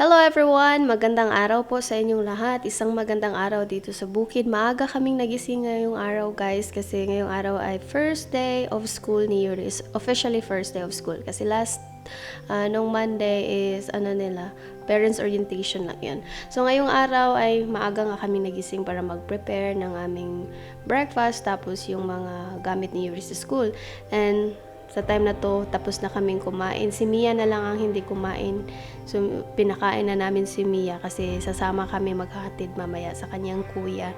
Hello everyone! Magandang araw po sa inyong lahat. Isang magandang araw dito sa bukid. Maaga kaming nagising ngayong araw guys kasi ngayong araw ay first day of school ni Yuri. Officially first day of school kasi nung Monday is parents orientation lang yun. So ngayong araw ay maaga nga kami nagising para mag-prepare ng aming breakfast tapos yung mga gamit ni Yuri sa school. And sa time na to, tapos na kaming kumain. Si Mia na lang ang hindi kumain. So, pinakain na namin si Mia kasi sasama kami maghahatid mamaya sa kanyang kuya.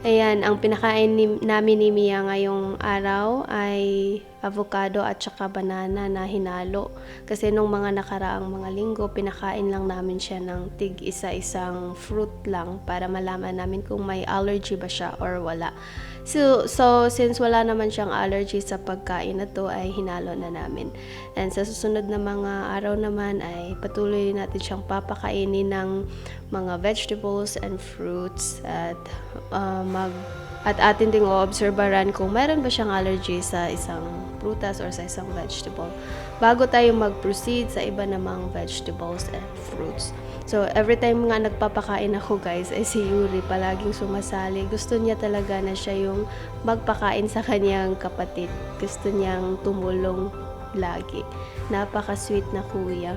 Ayan, ang pinakain namin ni Mia ngayong araw ay avocado at saka banana na hinalo. Kasi nung mga nakaraang mga linggo, pinakain lang namin siya ng tig isa-isang fruit lang para malaman namin kung may allergy ba siya or wala. So since wala naman siyang allergy sa pagkain na to, ay hinalo na namin. And sa susunod na mga araw naman ay patuloy natin siyang papakainin ng mga vegetables and fruits at atin ding o-obserbaran kung meron ba siyang allergy sa isang prutas or sa isang vegetable bago tayo mag-proceed sa iba namang vegetables and fruits. So, every time nga nagpapakain ako guys, ay si Yuri palaging sumasali. Gusto niya talaga na siya yung magpakain sa kanyang kapatid. Gusto niyang tumulong lagi. Napaka-sweet na kuya.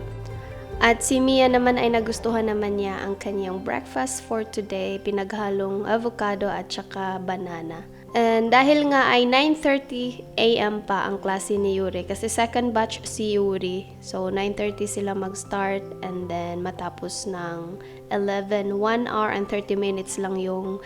At si Mia naman ay nagustuhan naman niya ang kanyang breakfast for today, pinaghalong avocado at saka banana. And dahil nga ay 9:30 AM pa ang klase ni Yuri kasi second batch si Yuri. So 9:30 sila mag-start and then matapos ng 11, 1 hour and 30 minutes lang yung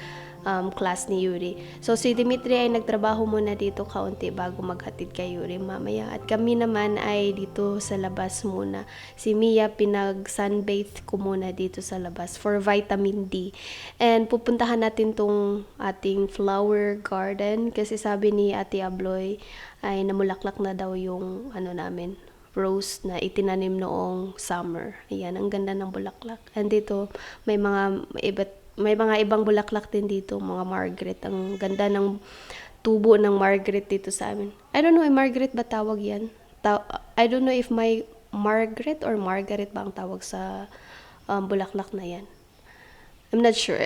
class ni Yuri. So si Dimitri ay nagtrabaho muna dito kaunti bago maghatid kay Yuri mamaya. At kami naman ay dito sa labas muna. Si Mia pinag-sunbathe ko muna dito sa labas for vitamin D. And pupuntahan natin tong ating flower garden kasi sabi ni Ate Abloy ay namulaklak na daw yung namin rose na itinanim noong summer. Ayan, ang ganda ng bulaklak. And dito may mga ibang bulaklak din dito, mga Margaret. Ang ganda ng tubo ng Margaret dito sa amin. I don't know, Margaret ba tawag yan? I don't know if may Margaret or Margaret ba ang tawag sa bulaklak na yan. I'm not sure.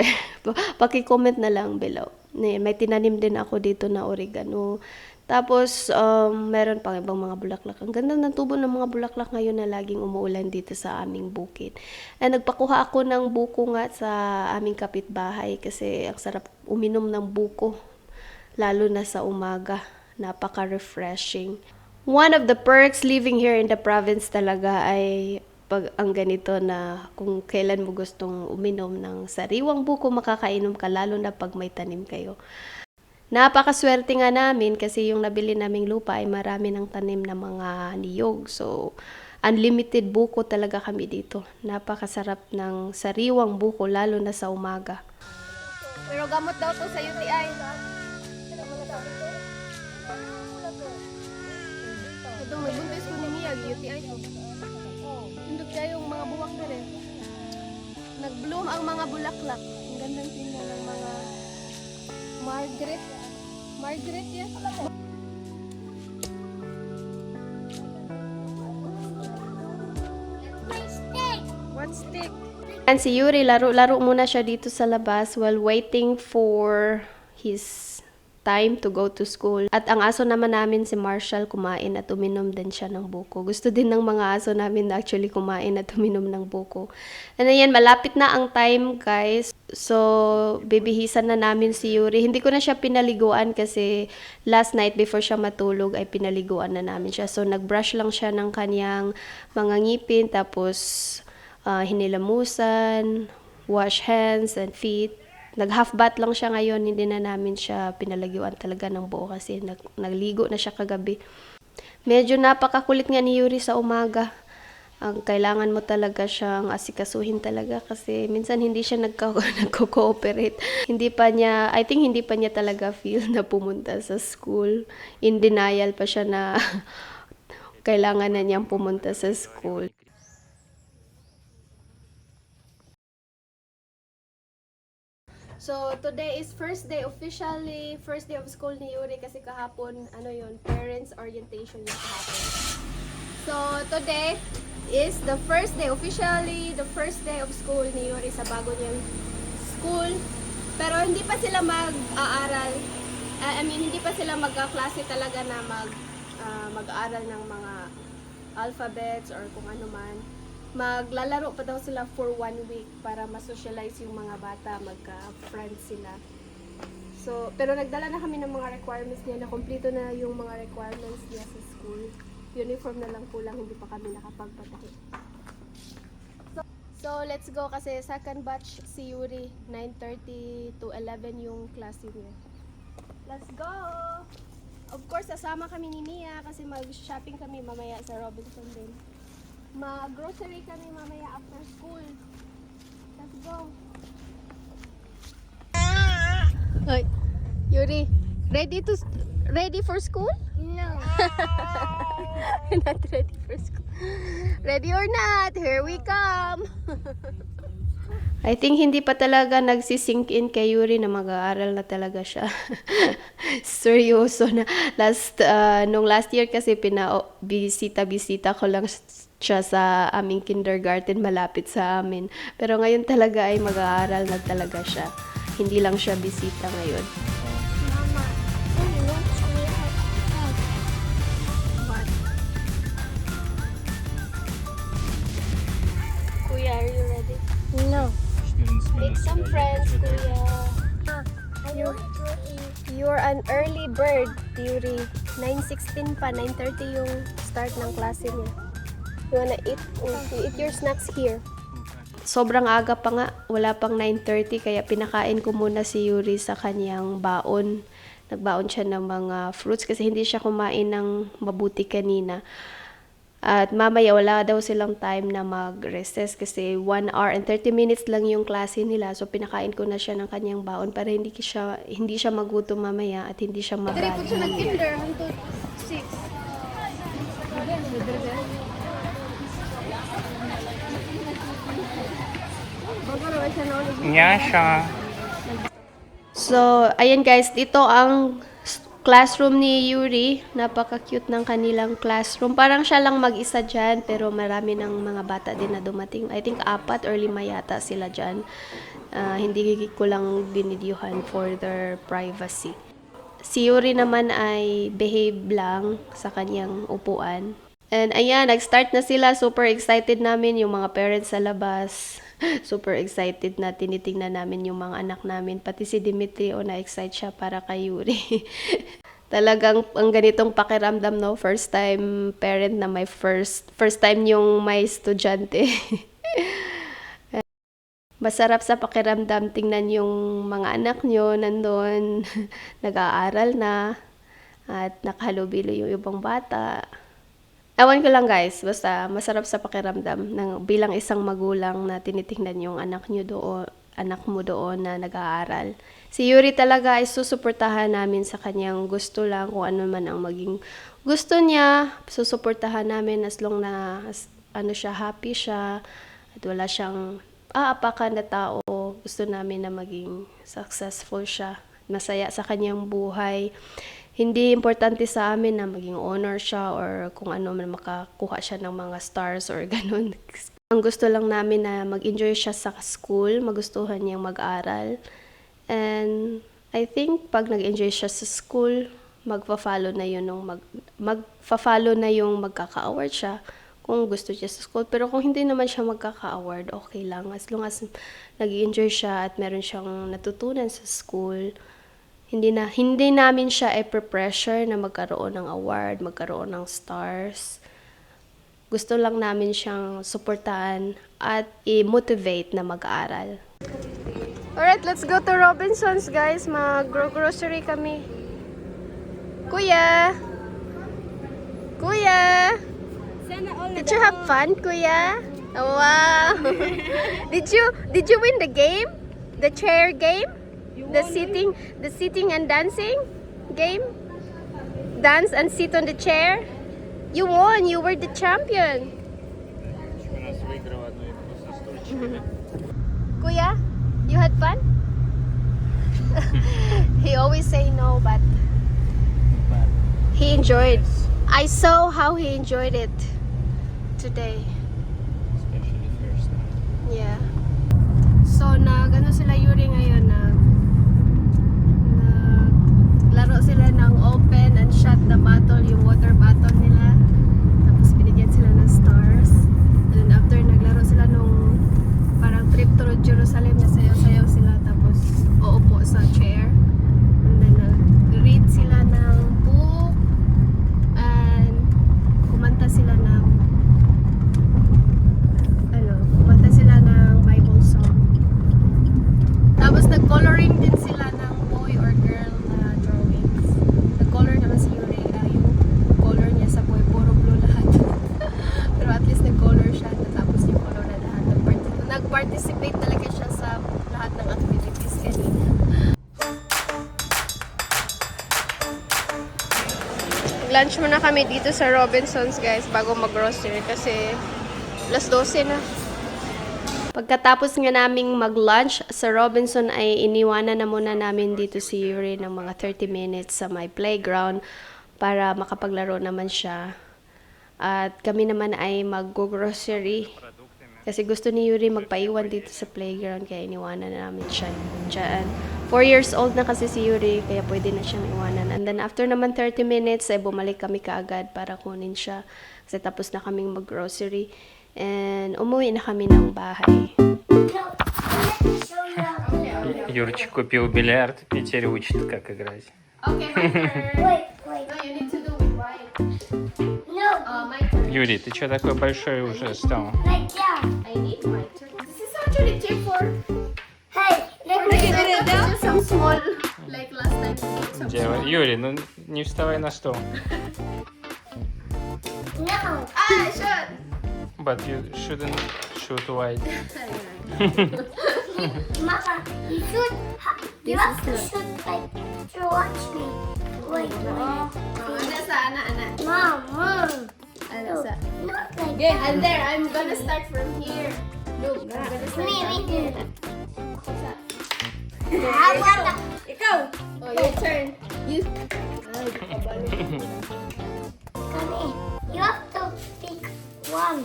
Paki-comment na lang below. May tinanim din ako dito na oregano. Tapos, meron pang ibang mga bulaklak. Ang ganda ng tubo ng mga bulaklak ngayon na laging umuulan dito sa aming bukid. And nagpakuha ako ng buko nga sa aming kapitbahay kasi ang sarap uminom ng buko. Lalo na sa umaga. Napaka-refreshing. One of the perks living here in the province talaga ay pag ang ganito na kung kailan mo gustong uminom ng sariwang buko, makakainom ka lalo na pag may tanim kayo. Napakaswerte nga namin kasi yung nabili naming lupa ay marami ng tanim na mga niyog. So, unlimited buko talaga kami dito. Napakasarap ng sariwang buko lalo na sa umaga. Pero gamot daw to sa UTI. Ito, may buntis ko ni Mia, UTI ko. Hindot kayo yung mga buwak na rin. Nag-bloom ang mga bulaklak. Ang gandang tingnan ng mga Margaret yan. What stick? And si Yuri, laro-laro muna siya dito sa labas while waiting for his time to go to school. At ang aso naman namin si Marshall kumain at uminom din siya ng buko. Gusto din ng mga aso namin na actually kumain at uminom ng buko. And ayan, malapit na ang time guys. So, bibihisan na namin si Yuri. Hindi ko na siya pinaliguan kasi last night before siya matulog ay pinaliguan na namin siya. So, nag-brush lang siya ng kanyang mga ngipin tapos hinilamusan, wash hands and feet. Nag-half bath lang siya ngayon, hindi na namin siya pinalagiwan talaga ng buo kasi nagligo na siya kagabi. Medyo napakakulit nga ni Yuri sa umaga. Ang kailangan mo talaga siyang asikasuhin talaga kasi minsan hindi siya nagko-cooperate. I think hindi pa niya talaga feel na pumunta sa school. In denial pa siya na kailangan na niyang pumunta sa school. So, today is officially first day of school ni Yuri kasi kahapon, parents orientation yung kahapon. So, today is the first day, officially the first day of school ni Yuri sa bago niyang school. Pero hindi pa sila mag-aaral. Hindi pa sila magka-klase talaga na mag-aaral ng mga alphabets or kung ano man. Maglalaro pa daw sila for 1 week para ma-socialize yung mga bata, magka-friends sila. So, pero nagdala na kami ng mga requirements niya, na kompleto na yung mga requirements niya sa school. Uniform na lang kulang, hindi pa kami nakapagpatahi. So, let's go kasi second batch si Yuri, 9:30 to 11 yung klase niya. Let's go! Of course, sasama kami ni Mia kasi mag-shopping kami mamaya sa Robinson din. Mag-grocery kami mamaya after school. Let's go! Hoy, Yuri, ready for school? No. Not ready for school. Ready or not, here we come! I think hindi pa talaga nagsisink in kay Yuri na mag-aaral na talaga siya. Seryoso na. Nung last year kasi bisita ko lang siya sa aming kindergarten malapit sa amin. Pero ngayon talaga ay mag-aaral na talaga siya. Hindi lang siya bisita ngayon. Mama, you want to What? Kuya, are you ready? No. Make some friends, Kuya. I want to eat. You're an early bird, Yuri. 9:16 pa, 9:30 yung start ng klase niya. You wanna eat? You eat your snacks here. Sobrang aga pa nga, wala pang 9:30 kaya pinakain ko muna si Yuri sa kanyang baon. Nagbaon siya ng mga fruits kasi hindi siya kumain ng mabuti kanina. At mamaya wala daw silang time na mag-recess kasi 1 hour and 30 minutes lang yung klase nila. So pinakain ko na siya ng kanyang baon para hindi siya magutom mamaya at hindi siya Diri po magali. siya nag-kinder hangtod 6. Nyasha. So, ayan guys, dito ang classroom ni Yuri. Napaka-cute ng kanilang classroom. Parang siya lang mag-isa dyan, pero marami ng mga bata din na dumating. I think 4 or 5 yata sila dyan. Hindi ko lang binidyuhan for their privacy. Si Yuri naman ay behave lang sa kanyang upuan. And ayan, nag-start na sila. Super excited namin yung mga parents sa labas. Super excited na tinitingnan namin yung mga anak namin. Pati si Dimitri, na-excite siya para kay Yuri. Talagang ang ganitong pakiramdam, no? First time parent na may first time yung may estudyante. Masarap sa pakiramdam tingnan yung mga anak nyo nandun, nag-aaral na, at nakahalubilo yung ibang bata. Ewan ko lang guys, basta masarap sa pakiramdam ng bilang isang magulang na tinitingnan yung anak mo doon na nag-aaral. Si Yuri talaga ay susuportahan namin sa kanyang gusto lang, kung ano man ang maging gusto niya, susuportahan namin as long na siya, happy siya at wala siyang aapakan na tao. Gusto namin na maging successful siya, masaya sa kanyang buhay. Hindi importante sa amin na maging honor siya or kung ano man makakuha siya ng mga stars or ganun. Ang gusto lang namin na mag-enjoy siya sa school, magustuhan niyang mag-aral. And I think pag nag-enjoy siya sa school, magfa-follow na yun magfa-follow na yung magkaka-award siya kung gusto niya sa school. Pero kung hindi naman siya magkaka-award, okay lang. As long as nag-enjoy siya at meron siyang natutunan sa school, hindi namin siya pressure na magkaroon ng award, magkaroon ng stars. Gusto lang namin siyang suportahan at i-motivate na mag-aaral. Alright, let's go to Robinsons, guys. Mag-grocery kami. Kuya! Kuya! Did you have fun, Kuya? Oh, wow! Did you win the game? The chair game? The sitting and dancing game? Dance and sit on the chair? You won! You were the champion! Kuya, you had fun? He always say no, but he enjoyed. I saw how he enjoyed it today. nag-participate talaga siya sa lahat ng activities kanina. Lunch muna kami dito sa Robinsons, guys, bago mag-grocery kasi alas 12 na. Pagkatapos nga naming mag-lunch sa Robinson ay iniwanan na muna namin dito si Yuri ng mga 30 minutes sa my playground para makapaglaro naman siya. At kami naman ay mag-grocery kasi gusto ni Yuri magpaiwan dito sa playground kaya iniwanan na namin siya dyan. 4 years old na kasi si Yuri kaya pwede na siyang iwanan. And then after naman 30 minutes ay bumalik kami kaagad para kunin siya kasi tapos na kaming mag-grocery. And umuwi na kami ng bahay. Юрчик купил бильярд и теперь учит, как играть. Okay, my turn. Wait, wait. No, you need to do it right. No, My turn. Юрий, ты что такой большой уже стал? like that. I need my turn. This is actually cheap for Hey, let me just some small, like last time. we did some Делай. Юрий, ну не вставай на стол. No. Ah, shot! But you shouldn't shoot wide. Mama, you should. You have to shoot like to watch me. Wait, wait. Ana sa, ana. Mom, Mom. Ana sa. Not like Okay, that. and there, I'm gonna start from here. Look, I'm gonna start Me, from me here. too. I want to. Ikaw! Oh, your turn. You. Ay, kabalo. Come here. You have to pick one.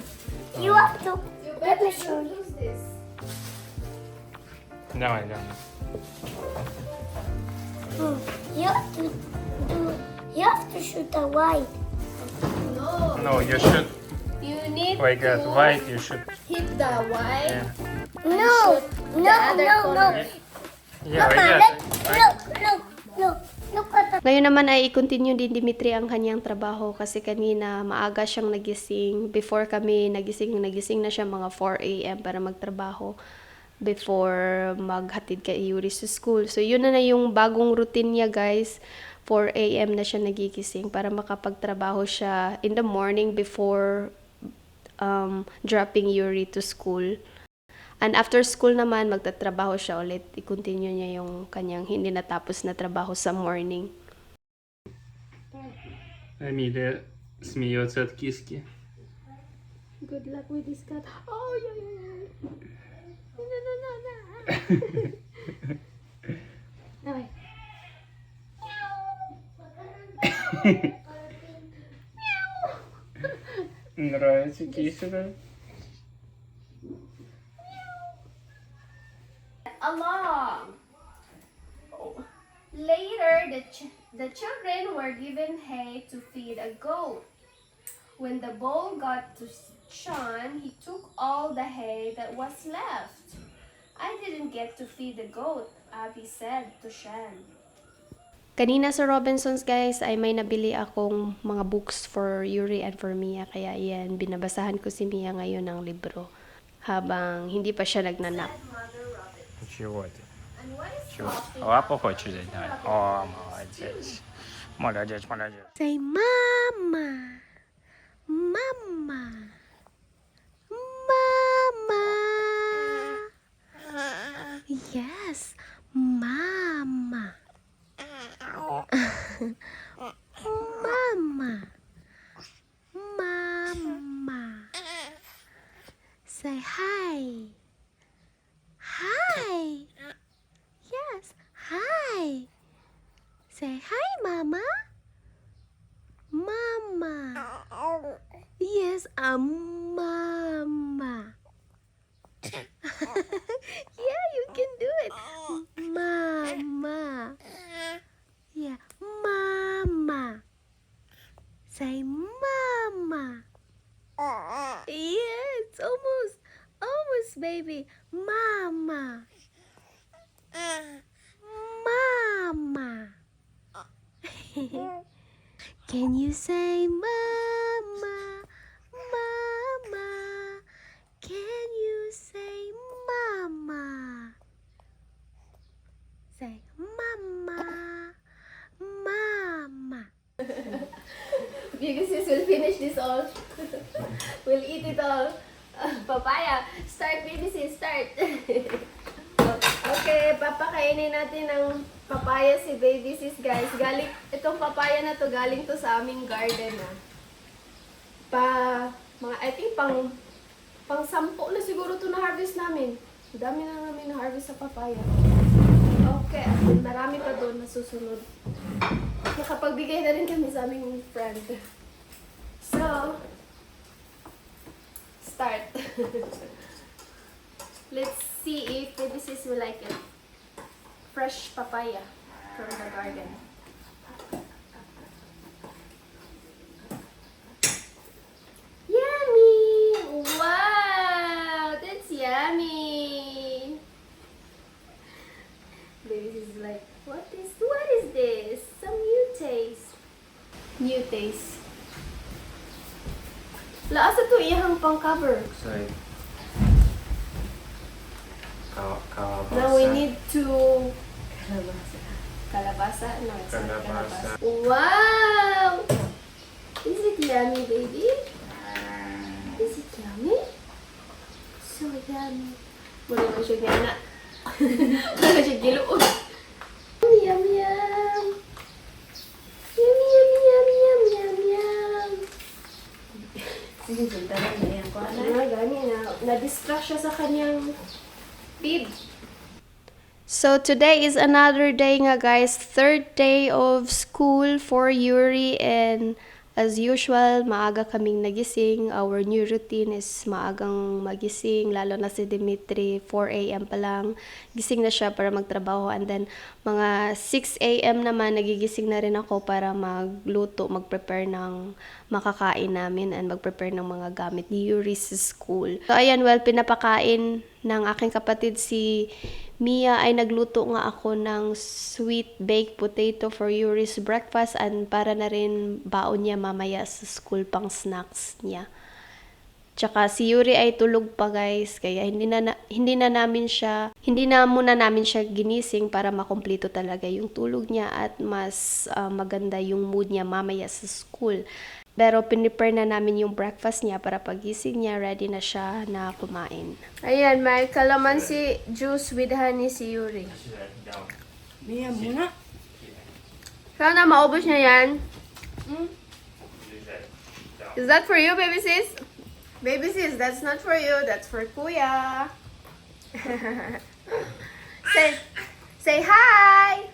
You have to. Let me show you. Who's this? Давай, давай. You have to do. You have to shoot a wide. No. No, you should You need like that. to Wide, you should. hit the white. Yeah, No, the no, other no, no. corner. yeah Mama, like let, that. look. Look at the. Ngayon naman ay i-continue din Dimitri ang kanyang trabaho kasi kanina maaga siyang nagising. Before kami nagising na siya mga 4 a.m. para magtrabaho before maghatid kay Yuri sa school. So yun na yung bagong routine niya, guys. 4 a.m. na siya nagigising para makapagtrabaho siya in the morning before dropping Yuri to school. And after school naman, magtatrabaho siya ulit. I-continue niya yung kanyang hindi natapos na trabaho sa morning. Амилия смеется от киски. Good luck with this cat. Oh, yeah. No. Okay. Нравится киска, да? Along. Later, the children were given hay to feed a goat. When the bowl got to Sean, he took all the hay that was left. I didn't get to feed the goat, Abby said to Sean. Kanina sa Robinsons, guys, ay may nabili akong mga books for Yuri and for Mia. Kaya yan, binabasahan ko si Mia ngayon ng libro habang hindi pa siya nagnanap. Чего ты? And what is Чего? Лапу хочешь взять? Давай. О, молодец. Молодец. Say mama. Mama. Mama. Yes, mama. Mama. Mama. Say hi. Hi. Yes, hi. Say hi, Mama. Mama. Yes, Mama. Yeah, you can do it. Mama. Yeah, Mama. Say Mama. Yeah, it's almost, baby. Mama. Mama. Can you say Mama? Mama. Can you say Mama? Say Mama. Mama. Because we'll finish this all. We'll eat it all. Papaya. Start, baby sis. Start. Okay, papakainin natin ng papaya si baby sis, guys. Galing, itong papaya na to, galing to sa aming garden, I think pang 10 na siguro to na-harvest namin. Dami na namin na-harvest sa papaya. Okay, at marami pa doon na susunod. Nakapagbigay na rin kami sa aming friend. So, start. Let's see if baby sis will like it. Fresh papaya from the garden. Yummy! Wow! That's yummy! Baby sis is like, what is this? Some new taste. New taste. Laasa to iyahang pang cover. Looks like kalabasa. Now we need to kalabasa. No, it's not Kalabasa. kalabasa. Wow! Is it yummy, baby? Is it yummy? So yummy. Muna naman siya gana. Muna siya giluod. Yum, yum. Yum, yum, yum, yum, yum, yum. Sige, sundaran na yan ko. Gani na. Na-distract siya sa kanyang feed. So today is another day nga guys, third day of school for Yuri, and as usual, maaga kaming nagising. Our new routine is maagang magising, lalo na si Dimitri, 4 a.m. pa lang. Gising na siya para magtrabaho, and then mga 6 a.m. naman, nagigising na rin ako para magluto, mag-prepare ng makakain namin and mag-prepare ng mga gamit ni Yuri sa school. So ayan, well, pinapakain ng aking kapatid si Mia, ay nagluto nga ako ng sweet baked potato for Yuri's breakfast, and para na rin baon niya mamaya sa school pang snacks niya. Tsaka si Yuri ay tulog pa guys, kaya hindi na muna namin siya ginising para makumpleto talaga yung tulog niya at mas maganda yung mood niya mamaya sa school. Pero pinipare na namin yung breakfast niya para pagising niya, ready na siya na kumain. Ayan, may calamansi juice with honey si Yuri. Mia, muna. Sana maubos niya yan. Is that for you, baby sis? Baby sis, that's not for you. That's for Kuya. say hi.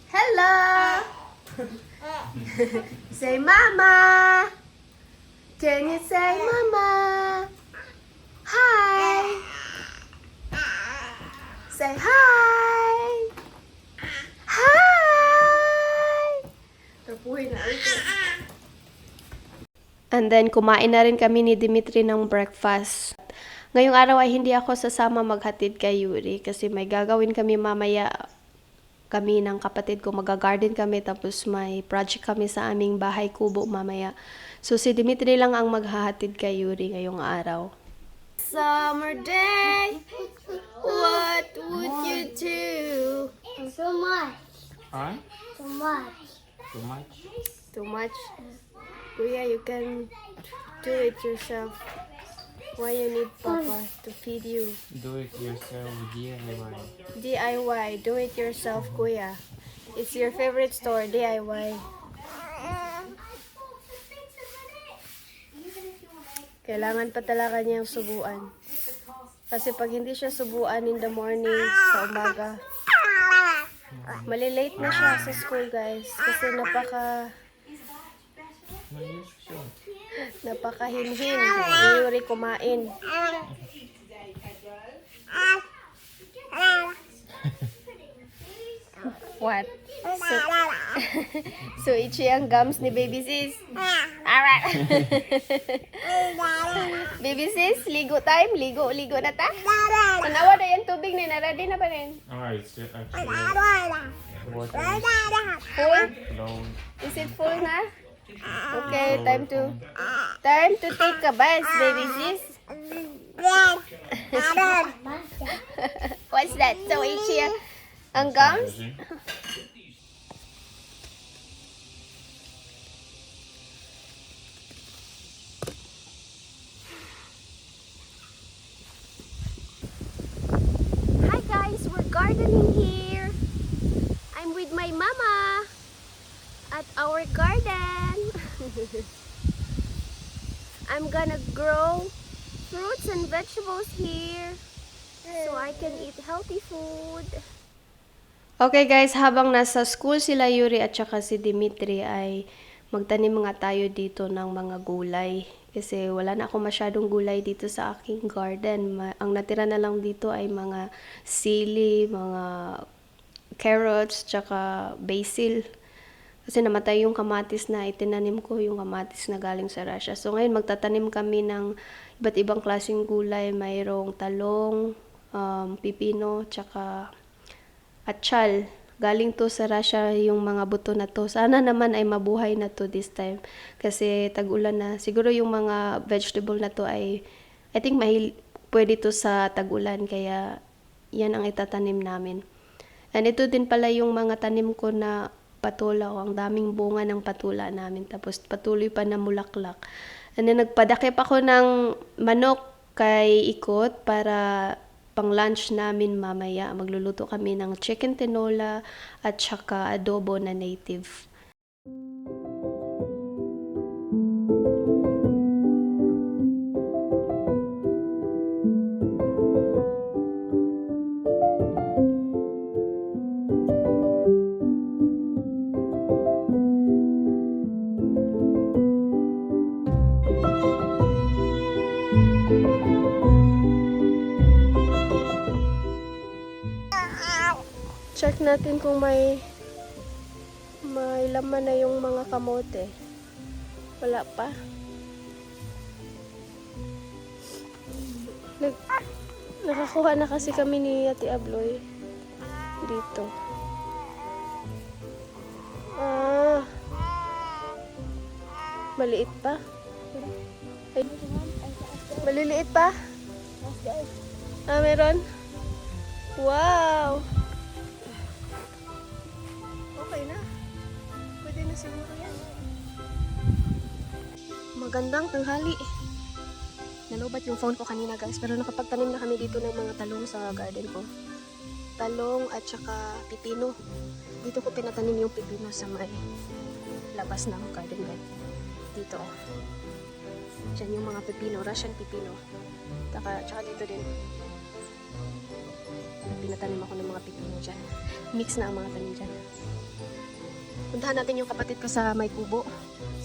Hello. Say mama. Can you say mama? Hi. Say hi. Hi. Tapuhin na ito. And then kumain na rin kami ni Dimitri ng breakfast. Ngayong araw ay hindi ako sasama maghatid kay Yuri kasi may gagawin kami mamaya. Kami ng kapatid ko, mag-garden kami, tapos may project kami sa aming bahay kubo mamaya. So si Dimitri lang ang maghahatid kay Yuri ngayong araw. Summer day, what would you do? So much. Huh? So much. Too much? Too much. Kuya, you can do it yourself. Why you need Papa to feed you? Do it yourself, DIY. DIY, do it yourself, Kuya. It's your favorite store, DIY. Kailangan pa talaga niyang subuan. Kasi pag hindi siya subuan in the morning, sa umaga, malilate na siya sa school, guys. Kasi napakahinhin ni Yuri kumain. What? So itchy ang gums ni baby sis. Alright. Baby sis, ligo time. Ligo na ta. Tanawa na yung tubig ni ready na pa rin. Alright, so actually, water is Full? low. Is it full na? Okay, time to take a bath, baby sis. What's that? So itchy ang gums? morning here. I'm with my mama at our garden. I'm gonna grow fruits and vegetables here so I can eat healthy food. Okay guys, habang nasa school sila Yuri at saka si Dimitri ay magtanim nga tayo dito ng mga gulay. Kasi wala na ako masyadong gulay dito sa aking garden. Ang natira na lang dito ay mga sili, mga carrots, tsaka basil. Kasi namatay yung kamatis na itinanim ko, yung kamatis na galing sa Russia. So ngayon magtatanim kami ng iba't ibang klaseng gulay. Mayroong talong, pipino, tsaka atchal. Galing to sa Russia yung mga buto na to. Sana naman ay mabuhay na to this time. Kasi tag-ulan na. Siguro yung mga vegetable na to ay, I think pwede to sa tag-ulan. Kaya yan ang itatanim namin. And ito din pala yung mga tanim ko na patula. Ang daming bunga ng patula namin. Tapos patuloy pa na mulaklak. And then nagpadakip ako ng manok kay Ikot para pang lunch namin mamaya. Magluluto kami ng chicken tinola at saka adobo na native. Check natin kung may laman na yung mga kamote. Wala pa. Nakakuha na kasi kami ni Ate Abloy dito. Maliit pa. Ay, maliliit pa? Meron? Wow! Okay na. Pwede na siguro yan. Magandang tanghali. Nalobat yung phone ko kanina guys, pero nakapagtanim na kami dito ng mga talong sa garden ko. Talong at saka pipino. Dito ko pinatanim yung pipino sa may labas ng garden bed. Dito. Diyan yung mga pipino, Russian pipino. Tsaka dito din. Pinatanim ako ng mga pipino dyan. Mix na ang mga tanim dyan. Puntahan natin yung kapatid ko sa may kubo.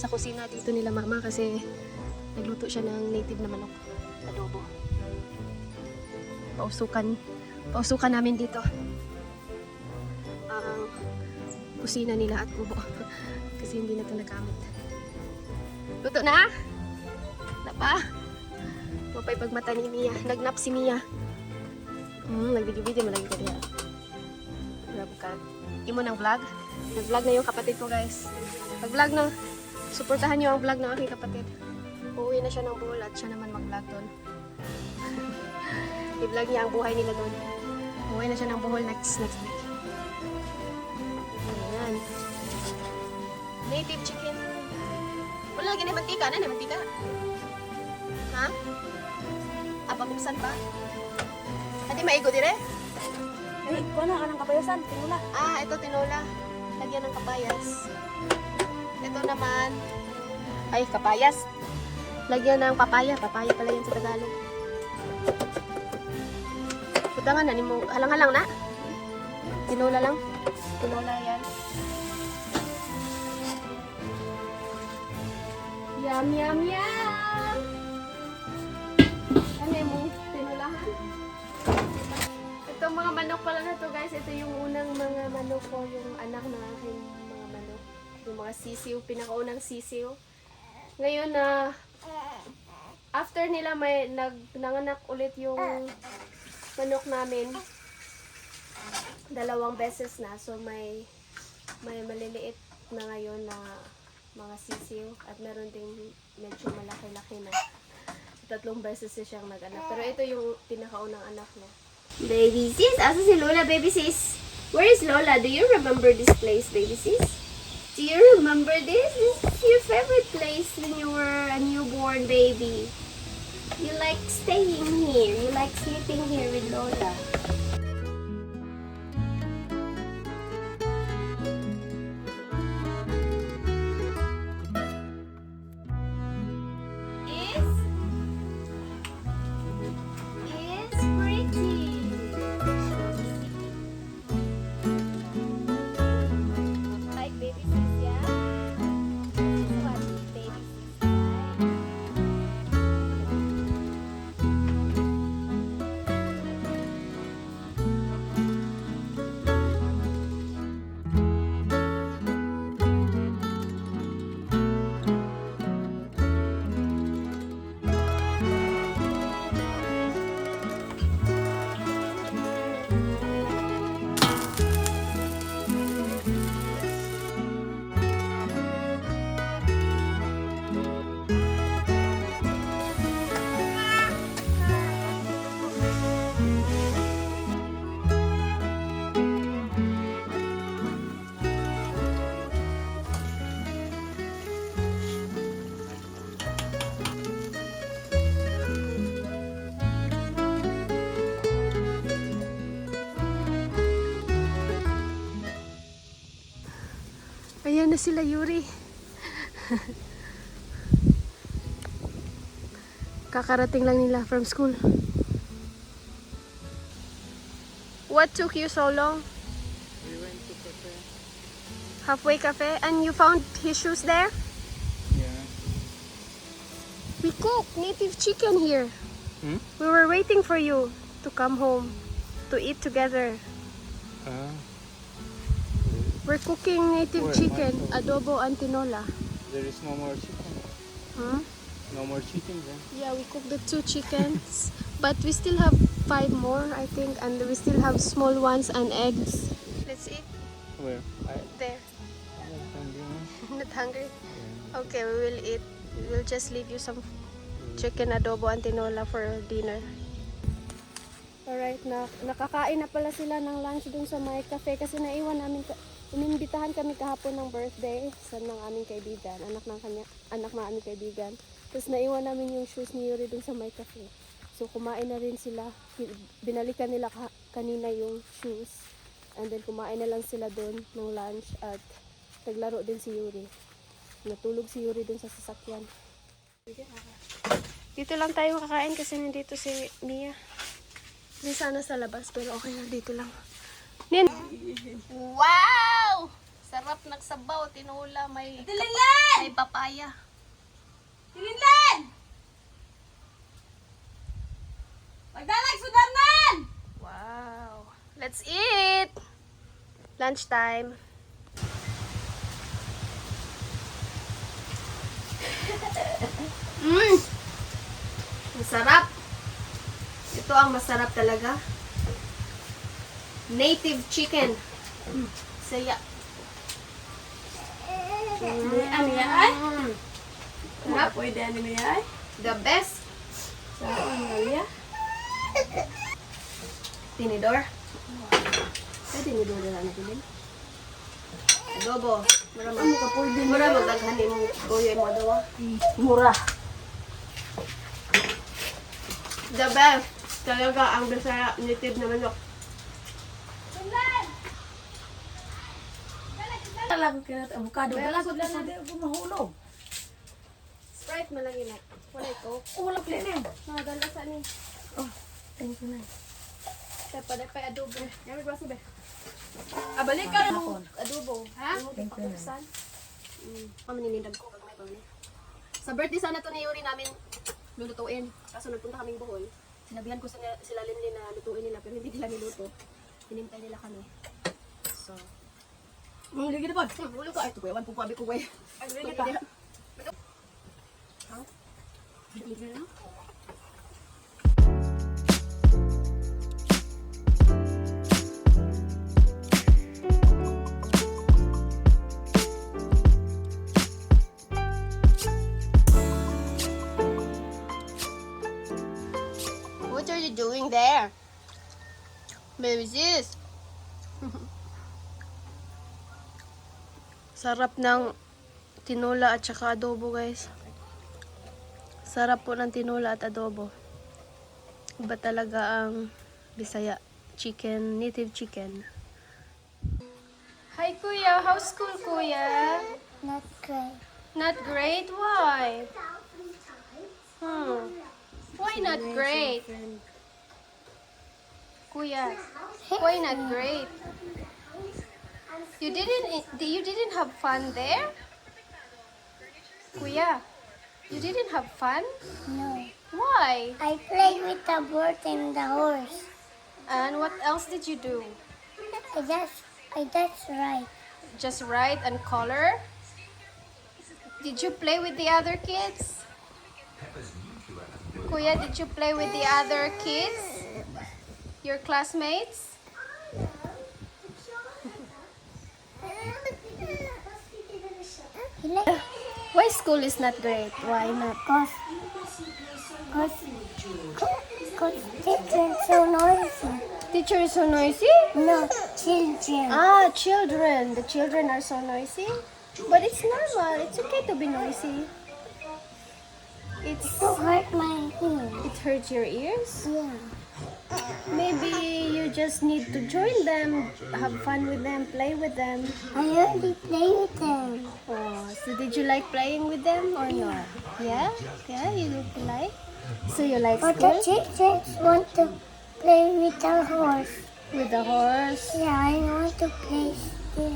Sa kusina dito nila mama kasi nagluto siya ng native na manok. Adobo. Pausukan namin dito. Ang kusina nila at kubo. Kasi hindi na ito nagamit. Luto na? Wala pa? Mapay pagmata ni Mia. Nagnap si Mia. Nagbigibidi mo lagi ka diya. Grab ka. Imo ng vlog? Nag-vlog na yung kapatid ko guys. Nag-vlog na. Suportahan nyo ang vlog ng aking kapatid. Uuwi na siya ng Bohol at siya naman mag-vlog doon. I-vlog niya ang buhay nila doon. Uuwi na siya ng Bohol next week. Ayan. Native chicken. Wala lagi na mantika. Ano na mantika? Ha? Paminsan pa? Hindi maigo dire? Ay, ko na anang kapayasan, tinula. Ito tinola. Lagyan ng kapayas. Ito naman ay kapayas. Lagyan ng papaya. Papaya pala yan sa Tagalog. Putangan na, mo halang-halang na. Tinola lang. Tinola yan. Yum, yum, yum! Ano mo? Tinulahan? Itong mga manok pala na to guys. Ito yung unang mga manok ko. Yung anak ng aking mga manok. Yung mga sisiw. Pinakaunang sisiw. Ngayon na after nila may nanganak ulit yung manok namin. 2 beses na. So may maliliit na ngayon na mga sisiw. At meron ding medyo malaki-laki na. 3 beses siyang nag-anak. Pero ito yung pinakaunang anak niya. Baby sis, asa si Lola, baby sis? Where is Lola? Do you remember this place, baby sis? Do you remember this? This is your favorite place when you were a newborn baby. You like staying here. You like sleeping here with Lola. Ayan na sila, Yuri. Kakarating lang nila from school. What took you so long? We went to cafe. Halfway cafe? And you found his shoes there? Yeah. We cooked native chicken here. Hmm? We were waiting for you to come home to eat together. We're cooking native Where? chicken, Mine? adobo and tinola. There is no more chicken. Huh? No more chicken then. Yeah, we cooked the 2 chickens, but we still have 5 more, I think, and we still have small ones and eggs. Let's eat Where? there. I'm hungry. Not hungry? Yeah. Okay, we will eat. We'll just leave you some chicken adobo and tinola for dinner. Alright, nakakain na pala sila ng lunch dun sa my cafe kasi naiwan namin, inimbitahan kami kahapon ng birthday ng aming kaibigan, anak ng aming kaibigan. Tapos naiwan namin yung shoes ni Yuri dun sa my cafe. So kumain na rin sila, binalikan nila kanina yung shoes. And then kumain na lang sila dun ng lunch at naglaro din si Yuri. Natulog si Yuri dun sa sasakyan. Dito lang tayo kakain kasi nandito si Mia. Hindi sana sa labas pero okay na dito lang. Nin! Wow! Sarap nagsabaw, tinula, may papaya. Tilinlan! Magdalag sudanan! Wow! Let's eat! Lunchtime. Masarap! Ito ang masarap talaga. Native chicken. Saya. Ano yan? Sarap. Pwede ano mo yan? The best. Saan nga yan? Tinidor. Ay, tinidor na lang natin. Adobo. Mura magdaghan mo goyo mo daw. Mura. The best. Talaga ang Bisaya native na manok. Talagang kinat avocado. Balagod lang na di mahulog. Sprite mo lang yun. Wala ito. Wala play na yun. Mga sa ni. Oh, thank you na. Tapada pa adobo. Gamit ba sabi? Abalik ka na. Adobo. Ha? Thank you na. Pamaninindag ko. Kag may pamani. Sa birthday sana to ni Yuri namin lulutuin. Kaso nagpunta kaming Bohol. Sinabihan ko sila Linlin na lutuin nila pero hindi nila niluto. Hinintay nila kami. So, Hindi ka na pa. ulo ka. Ay, ito ko. Ewan po pabi ko. Ay, Hindi ka. What are you doing there? Baby sis. Sarap ng tinola at saka adobo, guys. Sarap po ng tinola at adobo. Iba talaga ang Bisaya chicken, native chicken. Hi Kuya, how's school Kuya? Not great. Not great? Why? Why not great? Kuya, why not great? You didn't have fun there? Kuya, you didn't have fun? No. Why? I played with the bird and the horse. And what else did you do? That's right. Just write and color? Did you play with the other kids? Kuya, did you play with the other kids? Your classmates? Why school is not great? Why not? Cause children so noisy. Teacher is so noisy? No, children. Ah, children. The children are so noisy? But it's normal. It's okay to be noisy. To hurt my ear. It hurts your ears? Yeah. Maybe you you just need to join them, have fun with them, play with them. I already play with them. Oh, so did you like playing with them or not? Yeah? Yeah, you like? So you like But the school? chickens want to play with the horse. With the horse? Yeah, I want to play still.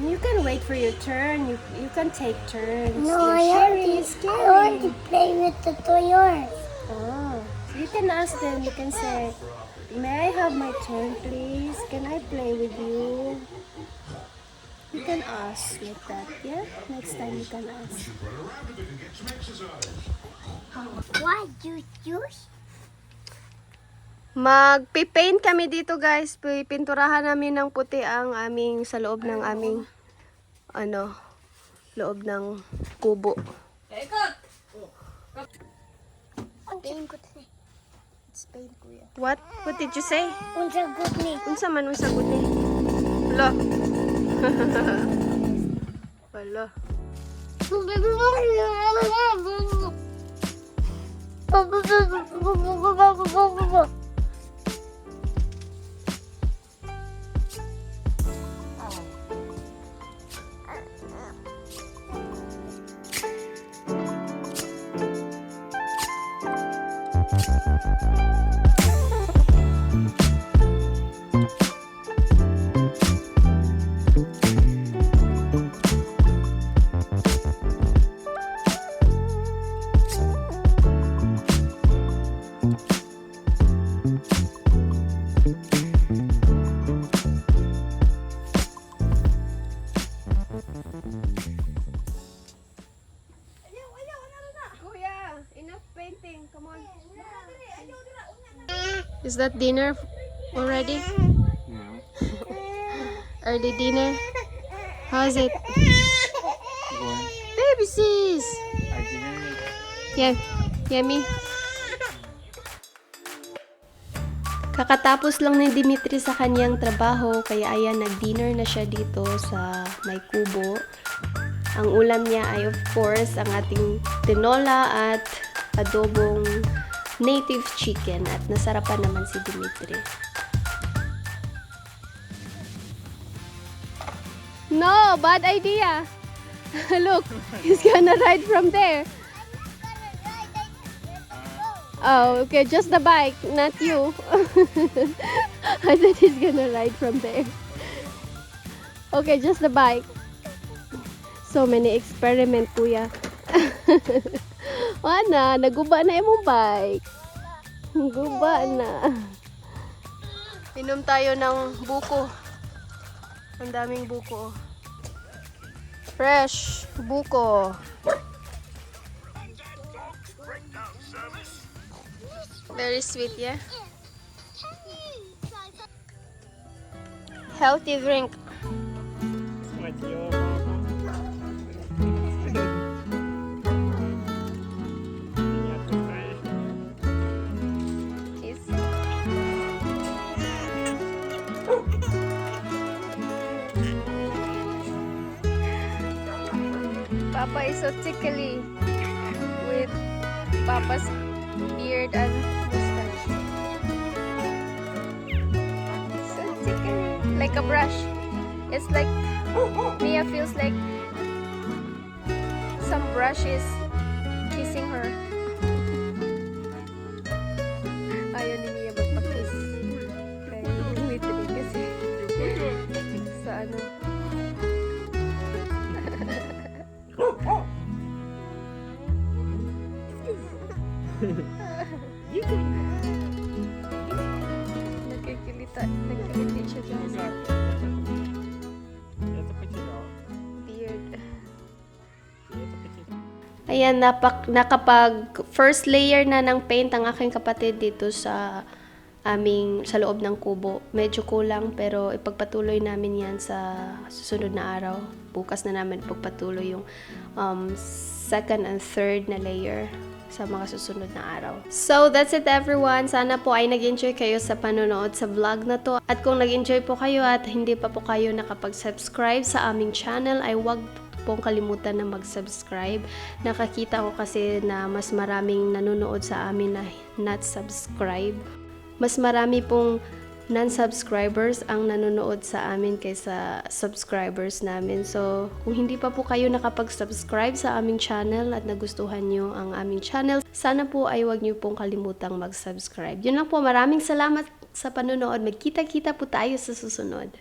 You can wait for your turn. You can take turns. No, You're I scary. want to play with the toy horse. Oh, so you can ask them. You can say, "May I have my turn, please? Can I play with you?" You can ask like that. Yeah. Next time you can ask. Why you use? Magpipaint kami dito, guys. Pinturahan namin ng puti ang aming sa loob ng aming loob ng kubo. Paint ko ni. It's paint, kuya. What did you say? Unsa good ni? Unsa man unsa gud ni? Wala. Wala. Kuya, enough painting. Come on. Is that dinner already? Early dinner? How's it? Baby sis! Yeah, yummy. Kakatapos lang ni Dimitri sa kanyang trabaho, kaya ayan, nag-dinner na siya dito sa may kubo. Ang ulam niya ay of course ang ating tinola at adobong native chicken, at nasarapan naman si Dimitri. No, bad idea. Look, he's gonna ride from there. Oh, okay, just the bike, not you. I thought he's gonna ride from there. Okay, just the bike. So many experiment, kuya. Wala, naguba na yung bike. Guba na. Inom tayo ng buko. Ang daming buko. Fresh buko. Very sweet, yeah? Healthy drink. Cheese. Papa is so tickly with Papa's beard and mustache. So tickly, like a brush. It's like Mia feels like some brush is kissing her. Ayaw ni Mia magpa-kiss. Kaya Dimitri kasi sa ano. Nagkikiliti siya dyan sa beard. Ayan, nakapag first layer na ng paint ang aking kapatid dito sa sa loob ng kubo. Medyo kulang pero ipagpatuloy namin yan sa susunod na araw. Bukas na namin ipagpatuloy yung second and third na layer sa mga susunod na araw. So, that's it everyone. Sana po ay nag-enjoy kayo sa panonood sa vlog na to. At kung nag-enjoy po kayo at hindi pa po kayo nakapag-subscribe sa aming channel, ay huwag pong kalimutan na mag-subscribe. Nakakita ko kasi na mas maraming nanonood sa amin na not subscribe. Mas marami pong non-subscribers ang nanonood sa amin kaysa subscribers namin. So, kung hindi pa po kayo nakapag-subscribe sa aming channel at nagustuhan nyo ang aming channel, sana po ay huwag nyo pong kalimutang mag-subscribe. Yun lang po, maraming salamat sa panonood. Magkita-kita po tayo sa susunod.